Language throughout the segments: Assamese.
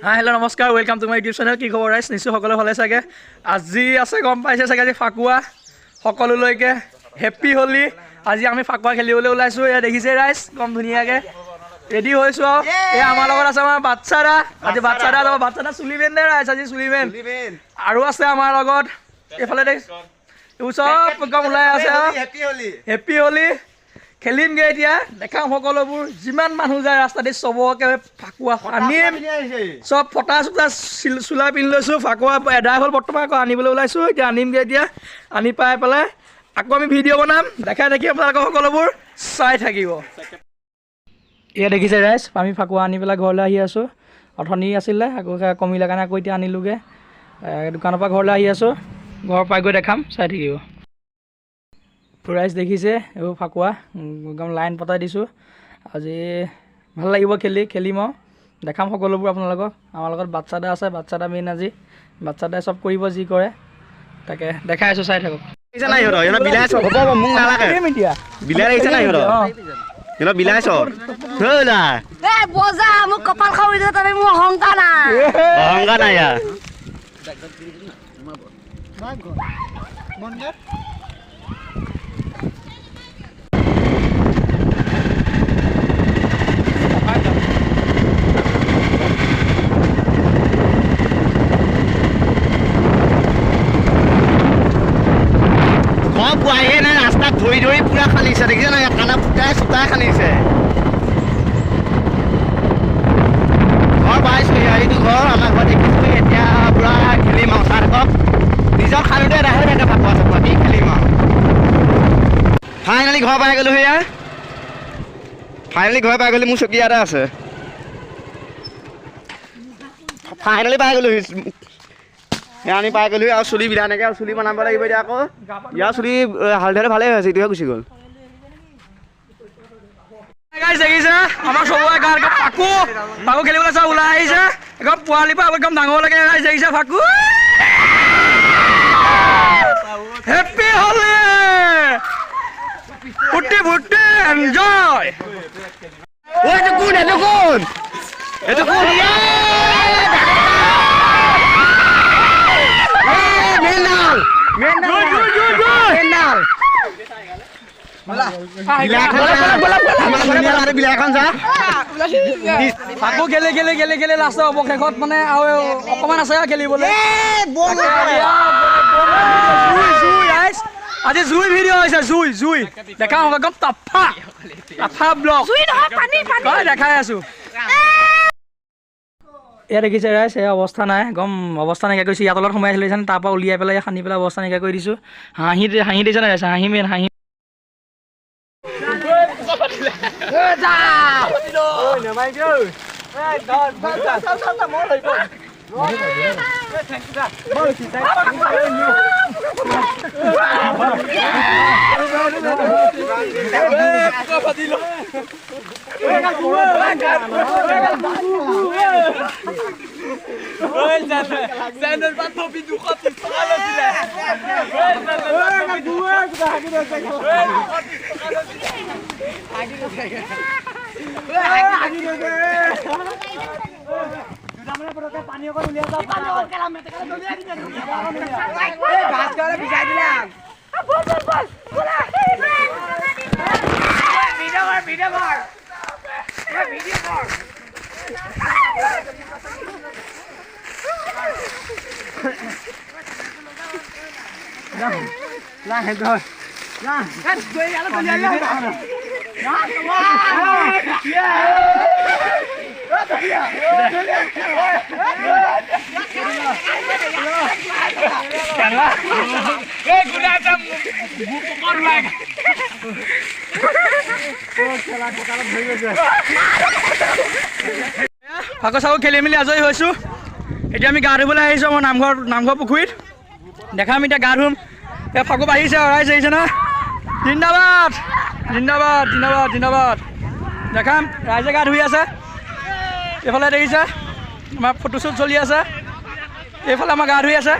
हेलो नमस्कार welcome to my YouTube channel कि खबर राइज निश्चय सकले भाले सके आज आसे गम पाइसे सके आज फाकुआ सकलोলৈকে हैप्पी होली आज आम फाकुआ खेलिबले ओलाइছো या देखिसे राइज कम धुनियाके रेडी होइছো ए आमार লগত আছে আমাৰ বাচ্চাৰা আজি বাচ্চাৰা চুলি বেন দে ৰাইজ আজি চুলি বেন আৰু আছে আমাৰ লগত এফালে দেখ उ सब कम ওলাই আছে हैप्पी होली खेलिम गे এতিয়া দেখাম সকলোবোৰ যিমান মানুহ যায় ৰাস্তাতে সবকে ফাকুয়া আনিম সব ফটা সুটা চুলা পিন লৈছো ফাকুয়া এডাই হল বৰ্তমান আকৌ আনিবলৈ ওলাইছো এতিয়া আনিম গে এতিয়া আনি পাই পেলাই আকৌ আমি ভিডিঅ' বনাম দেখাই দেখি আপোনালোক সকলোবোৰ চাই থাকিব এয়া দেখিছে ৰাইজ আমি ফাকুয়া আনি পেলাই ঘৰলৈ আহি আছো অথনি আছিলে আকৌ কমিলা কাৰণে আকৌ এতিয়া আনিলোগে দোকানৰ পৰা ঘৰলৈ আহি আছো ঘৰ পাই গৈ দেখাম চাই থাকিব राइज देखिसे एबो फाकुआ एकदम लाइन पताई दिसु আজি ভাল লাগিব খেলিম দেখাম সকলোবোৰ আপোনালোকক আমাৰ লগত বাচ্চাটা আছে বাচ্চাটা মেইন আজি বাচ্চাটাই সব কৰিব যি কৰে তাকে দেখাই আছো চাই থাকক ইছা নাই হৰ এনা বিলাইছ হ'ব মুং নালাগে বিলাই আহিছে নাই হৰ এনা বিলাইছ হলা এ বজা মোক কপাল খাওই দে তবে মোৰ অহংকাৰ নাই মনগা बुआए ना रास्ता धोई धोई पूरा खाली से देखिए ना खाना फुटा सुता खाली से घर बाइस आई तो घर आम घर देखिए एतिया पूरा खेलिम सार कप निजर खालुते राहे बेटा फाकुआ सब की खेलिम फाइनली घर पाई गलो हेया फाइनली घर पाई गलो मु चकियाटा আছে फाइनली पाई गलो আমি পাই গলো আৰু চুলি বিলা নেকে আৰু চুলি বনাব লাগিব দিয়া আকৌ ইয়া চুলি হালধাৰে ভালে হৈছে ইটোহে গুচি গল গাইস দেখিছে আমাৰ সবৰে গাৰ ফাকু খেলিবলৈ চা ওলাই আহিছে একদম পোৱালি পা একদম ডাঙৰ লাগে গাইস দেখিছে ফাকু हैप्पी होली ফুটি ফুটি এনজয় ও এটা কোন ফাকু খেলে লাষ্ট অৱশেষত মানে অকমান আছে খেলিবলৈ আজি জুই ভিডিঅ' হৈছে জুই দেখা একদম তাফা ব্লগ দেখাই আছো এয়া দেখিছে ৰাইজ এই অৱস্থা নাই গম অৱস্থা নাইকিয়া কৰিছোঁ ইয়াৰ তলত সোমাই আছিলে তাৰপৰা উলিয়াই পেলাই সানি পেলাই অৱস্থা নাইকিয়া কৰি দিছোঁ হাঁহি দিছে নাই হাঁহি মেইন হাঁহি Sandal Band Topi du Khotti Sala dile. ফাকু চাকু খেলি মেলি আজৰি হৈছোঁ এতিয়া আমি গা ধুবলৈ আহিছোঁ আমাৰ নামঘৰ পুখুৰীত দেখাম এতিয়া গা ধুম এই ফাকু বাঢ়িছে ৰাইজ আহিছে না জিন্দাবাদ জিন্দাবাদ জিন্দাবাদ জিন্দাবাদ দেখাম ৰাইজে গা ধুই আছে এইফালে দেখিছে আমাৰ ফটোশ্বুট চলি আছে এইফালে আমাৰ গা ধুই আছে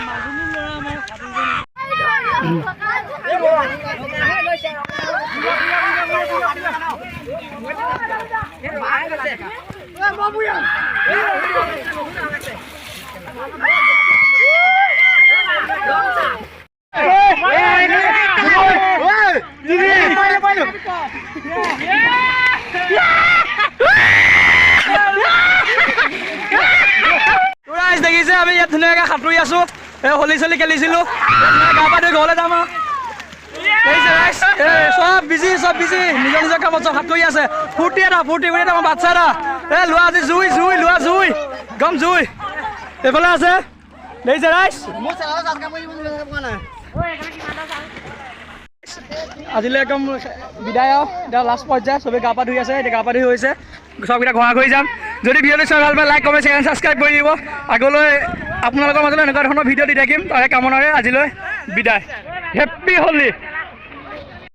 দেখিছে আমি ইয়াত ধুনীয়াকৈ সাঁতুৰি আছোঁ এই হলি চলি খেলিছিলোঁ গা পা ধুই ঘৰলৈ যাম চব বিজি নিজৰ নিজৰ কামত চব সাঁতুৰি আছে ফূৰ্তি কৰি এটা বাচ্ছা এটা এই লোৱা আজি জুই লোৱা জুই গম জুই এইফালে আছে দেখিছে ৰাইজ আজিলৈ একদম বিদায় আৰু এতিয়া লাষ্ট পৰ্যায় চবেই গা পা ধুই আছে এতিয়া গা পা ধুই হৈছে চবকেইটা ঘৰা ঘূৰি যাম যদি ভিডিঅ'টো চাই ভাল পায় লাইক কমেণ্ট শ্বেয়াৰ ছাবস্ক্ৰাইব কৰি দিব আগলৈ আপোনালোকৰ মাজলৈ এনেকুৱা ধৰণৰ ভিডিঅ' দি থাকিম তাৰে কামনাৰে আজিলৈ বিদায় হেপ্পী হোলী